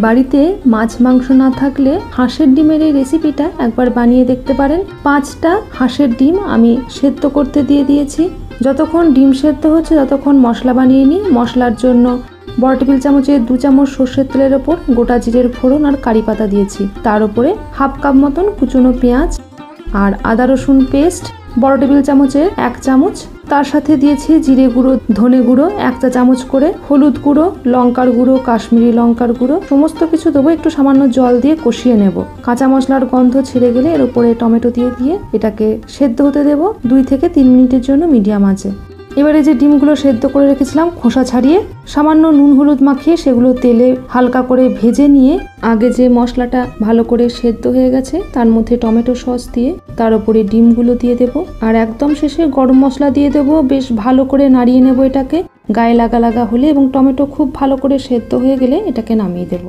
বাড়িতে মাছ মাংস না থাকলে হাঁসের ডিমের এই রেসিপিটা একবার বানিয়ে দেখতে পারেন। 5টা হাঁসের ডিম আমি সেদ্ধ করতে দিয়ে দিয়েছি। যতক্ষণ ডিম সেদ্ধ হচ্ছে ততক্ষণ মশলা বানিয়ে নিই। মশলার জন্য বড় টেবিল চামচে 2 চামচ সর্ষের তেলের ওপর গোটা জিরের ফোড়ন আর কারি পাতা দিয়েছি। তার উপরে 1/2 কাপ মতন কুচনো পেঁয়াজ আর আদা রসুন পেস্ট বড় টেবিল চামচের 1 চামচ। তার সাথে দিয়েছি জিরে গুঁড়ো, ধনে গুঁড়ো 1 চা চামচ করে, হলুদ গুঁড়ো, লঙ্কার গুঁড়ো, কাশ্মীরি লঙ্কার গুঁড়ো, সমস্ত কিছু দেবো। একটু সামান্য জল দিয়ে কষিয়ে নেব। কাঁচা মশলার গন্ধ ছেড়ে গেলে এর উপরে টমেটো দিয়ে এটাকে সেদ্ধ হতে দেব 2 থেকে 3 মিনিটের জন্য মিডিয়াম আঁচে। এবারে যে ডিমগুলো সেদ্ধ করে রেখেছিলাম খোসা ছাড়িয়ে সামান্য নুন হলুদ মাখিয়ে সেগুলো তেলে হালকা করে ভেজে নিয়ে আগে যে মশলাটা ভালো করে সেদ্ধ হয়ে গেছে তার মধ্যে টমেটো সস দিয়ে তার উপরে ডিমগুলো দিয়ে দেব। আর একদম শেষে গরম মশলা দিয়ে দেব। বেশ ভালো করে নাড়িয়ে নেব এটাকে। গায়ে লাগা লাগা হলে এবং টমেটো খুব ভালো করে সেদ্ধ হয়ে গেলে এটাকে নামিয়ে দেব।